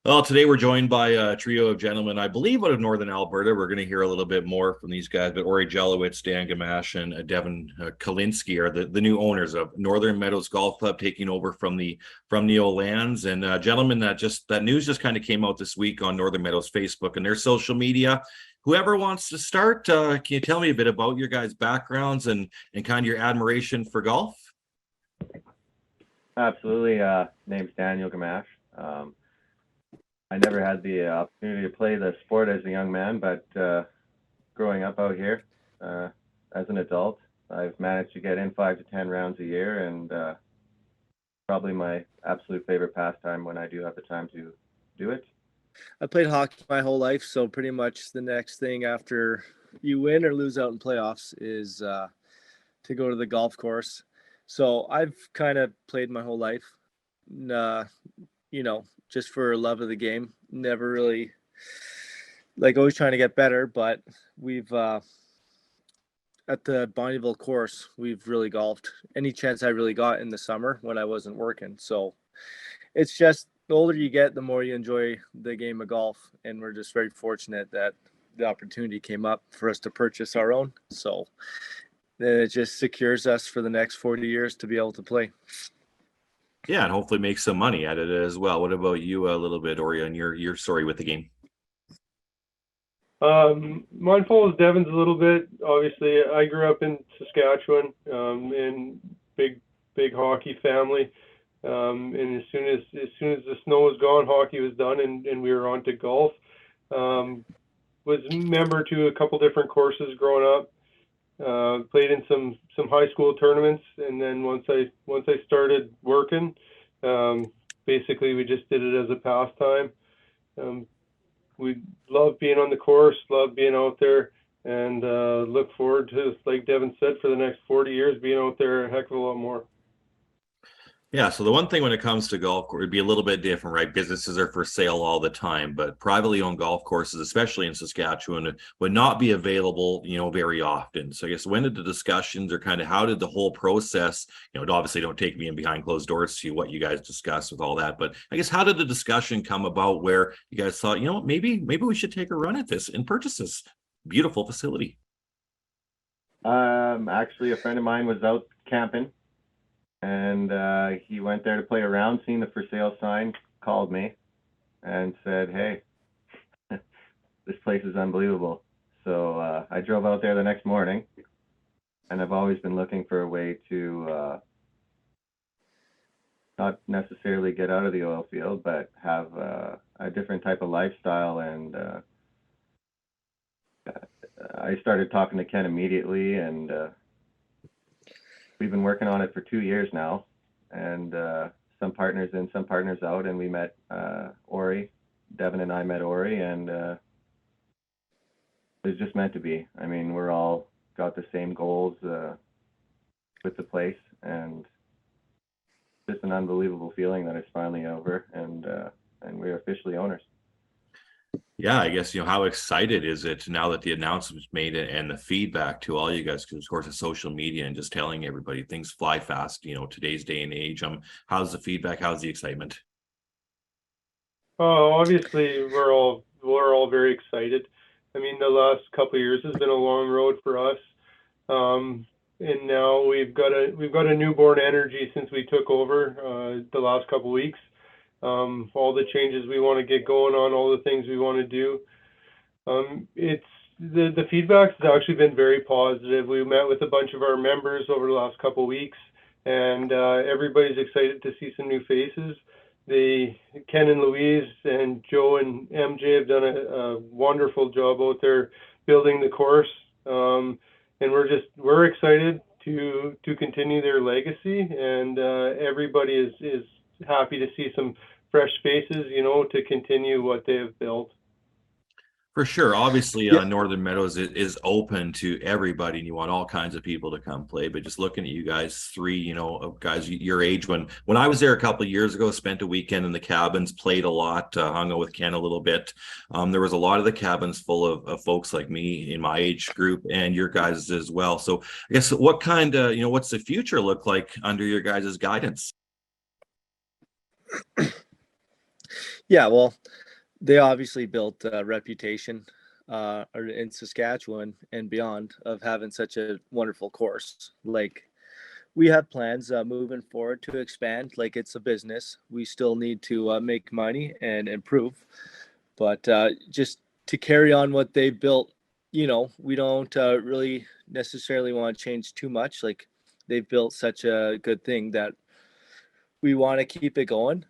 Well, today we're joined by a trio of gentlemen, I believe, out of Northern Alberta. We're going to hear a little bit more from these guys, but Orry Gelowitz, Dan Gamache, and Devon Kalinski are the new owners of Northern Meadows Golf Club, taking over from the Olands. And gentlemen, that news just kind of came out this week on Northern Meadows Facebook and their social media. Whoever wants to start, can you tell me a bit about your guys' backgrounds and kind of your admiration for golf? Absolutely. Name's Daniel Gamache. I never had the opportunity to play the sport as a young man, but growing up out here as an adult, I've managed to get in 5 to 10 rounds a year, and probably my absolute favorite pastime when I do have the time to do it. I played hockey my whole life, so pretty much the next thing after you win or lose out in playoffs is to go to the golf course. So I've kind of played my whole life, just for love of the game. Never really, always trying to get better, but we've, at the Bonnyville course, we've really golfed any chance I really got in the summer when I wasn't working. So it's just, the older you get, the more you enjoy the game of golf. And we're just very fortunate that the opportunity came up for us to purchase our own. So it just secures us for the next 40 years to be able to play. Yeah, and hopefully make some money at it as well. What about you a little bit, Orry, on your story with the game? Mine follows Devon's a little bit. Obviously, I grew up in Saskatchewan, in big hockey family. And as soon as the snow was gone, hockey was done, and we were on to golf. Was a member to a couple different courses growing up. Played in some high school tournaments, and then once I started working, basically we just did it as a pastime. We love being on the course, love being out there, and look forward to, like Devon said, for the next 40 years being out there a heck of a lot more. Yeah, so the one thing when it comes to golf course, it'd be a little bit different, right? Businesses are for sale all the time, but privately owned golf courses, especially in Saskatchewan, would not be available, very often. So I guess when did the discussions, or kind of how did the whole process, obviously don't take me in behind closed doors to what you guys discussed with all that, but I guess how did the discussion come about where you guys thought, maybe we should take a run at this and purchase this beautiful facility? Actually, a friend of mine was out camping, and he went there to play around, seen the for sale sign, called me and said, "Hey, this place is unbelievable." So I drove out there the next morning, and I've always been looking for a way to not necessarily get out of the oil field, but have a different type of lifestyle. And I started talking to Ken immediately, and we've been working on it for 2 years now, and some partners in, some partners out, and we met Orry. Devon and I met Orry, and it was just meant to be. I mean, we're all got the same goals with the place, and just an unbelievable feeling that it's finally over, and we're officially owners. Yeah, I guess, how excited is it now that the announcement's made and the feedback to all you guys, because of course it's social media and just telling everybody things fly fast, today's day and age. How's the feedback? How's the excitement? Obviously we're all very excited. I mean, the last couple of years has been a long road for us. And now we've got a newborn energy since we took over the last couple of weeks. All the changes we want to get going on, all the things we want to do. It's the feedback has actually been very positive. We met with a bunch of our members over the last couple of weeks, and everybody's excited to see some new faces. Ken and Louise and Joe and MJ have done a wonderful job out there building the course, and we're excited to continue their legacy, and everybody is happy to see some fresh faces, to continue what they have built. For sure. Obviously, Yeah. Northern Meadows is open to everybody, and you want all kinds of people to come play. But just looking at you guys, three, guys your age, when I was there a couple of years ago, spent a weekend in the cabins, played a lot, hung out with Ken a little bit. There was a lot of the cabins full of folks like me in my age group, and your guys as well. So I guess what kind of, what's the future look like under your guys' guidance? Yeah, well, they obviously built a reputation in Saskatchewan and beyond of having such a wonderful course. Like we have plans moving forward to expand. Like it's a business, we still need to make money and improve. But just to carry on what they've built, we don't really necessarily want to change too much. Like they've built such a good thing that we want to keep it going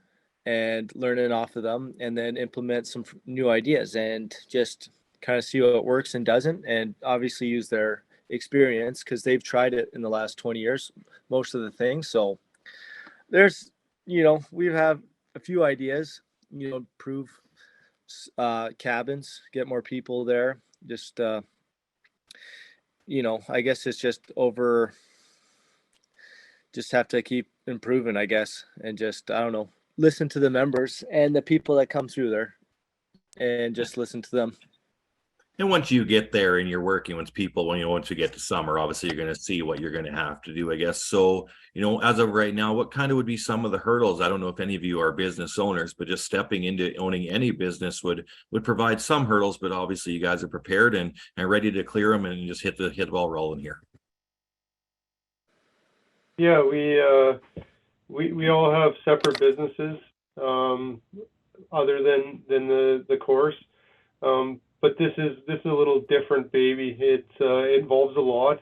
and learning off of them and then implement some new ideas and just kind of see what works and doesn't, and obviously use their experience because they've tried it in the last 20 years, most of the things. So there's, we have a few ideas, improve cabins, get more people there. Just, I guess it's just over, just have to keep improving, I guess, and just, I don't know, listen to the members and the people that come through there and just listen to them. And once you get there and you're working with people, once you get to summer, obviously you're going to see what you're going to have to do, I guess. So, as of right now, what kind of would be some of the hurdles? I don't know if any of you are business owners, but just stepping into owning any business would provide some hurdles, but obviously you guys are prepared and ready to clear them and just hit the ball rolling here. Yeah, we all have separate businesses other than the course. But this is a little different baby. It involves a lot.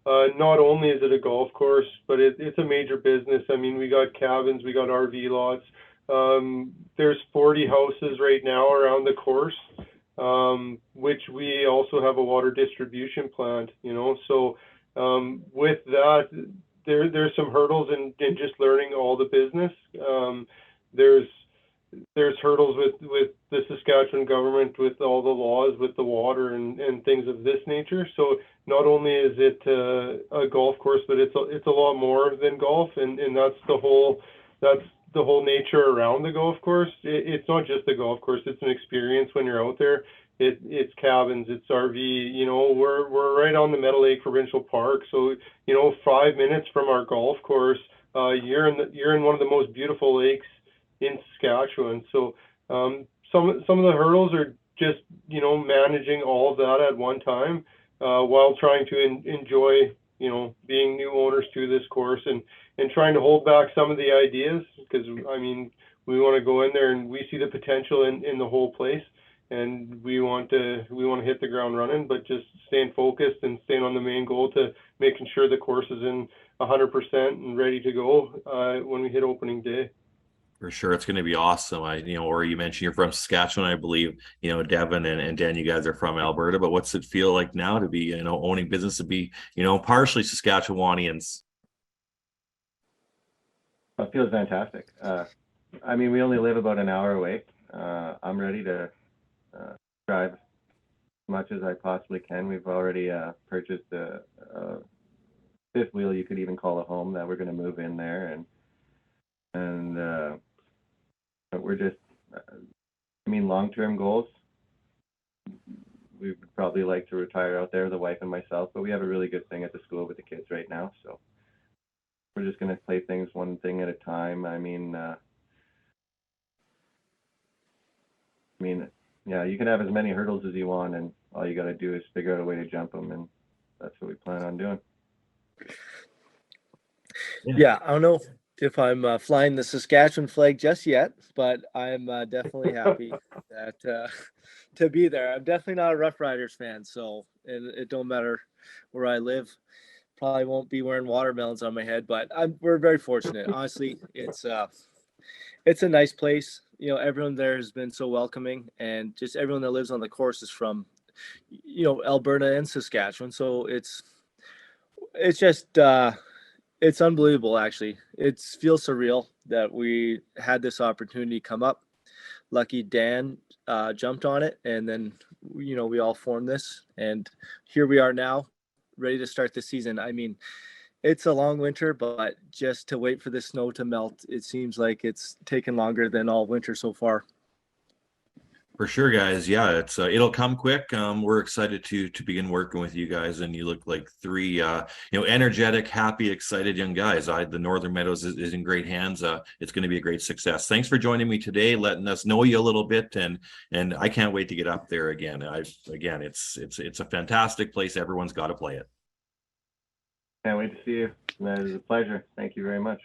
Not only is it a golf course, but it's a major business. I mean, we got cabins, we got RV lots. There's 40 houses right now around the course, which we also have a water distribution plant. So with that, there's some hurdles in just learning all the business. There's hurdles with the Saskatchewan government, with all the laws, with the water and things of this nature. So not only is it a golf course, but it's a lot more than golf, and that's the whole nature around the golf course. It's not just the golf course; it's an experience when you're out there. It's cabins, it's RV. We're right on the Meadow Lake Provincial Park, so 5 minutes from our golf course, you're in one of the most beautiful lakes in Saskatchewan. So some of the hurdles are just managing all of that at one time while trying to enjoy being new owners to this course and trying to hold back some of the ideas, because I mean we want to go in there and we see the potential in the whole place, and we want to hit the ground running, but just staying focused and staying on the main goal to making sure the course is in 100% and ready to go when we hit opening day. For sure, it's going to be awesome. Or you mentioned you're from Saskatchewan, I believe. Devon and Dan, you guys are from Alberta. But what's it feel like now to be, owning business, to be, partially Saskatchewanians? It feels fantastic. I mean, we only live about an hour away. I'm ready to drive as much as I possibly can. We've already purchased a fifth wheel, you could even call a home, that we're going to move in there, and we're just, I mean, long-term goals. We would probably like to retire out there, the wife and myself, but we have a really good thing at the school with the kids right now, so we're just going to play things one thing at a time. I mean, yeah, you can have as many hurdles as you want, and all you got to do is figure out a way to jump them, and that's what we plan on doing. Yeah, I don't know if I'm flying the Saskatchewan flag just yet, but I'm definitely happy that to be there. I'm definitely not a Rough Riders fan, so it don't matter where I live. Probably won't be wearing watermelons on my head, but we're very fortunate. Honestly, it's a nice place. Everyone there has been so welcoming, and just everyone that lives on the course is from Alberta and Saskatchewan. So it's just it's unbelievable, actually. It feels surreal that we had this opportunity come up. Lucky Dan jumped on it, and then we all formed this, and here we are now, ready to start the season. I mean, it's a long winter, but just to wait for the snow to melt, it seems like it's taken longer than all winter so far. For sure, guys. Yeah, it's it'll come quick. We're excited to begin working with you guys, and you look like three energetic, happy, excited young guys. The Northern Meadows is in great hands. It's going to be a great success. Thanks for joining me today, letting us know you a little bit, and I can't wait to get up there again. It's a fantastic place. Everyone's got to play it. Can't wait to see you. That is a pleasure. Thank you very much.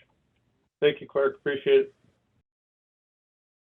Thank you, Clark. Appreciate it.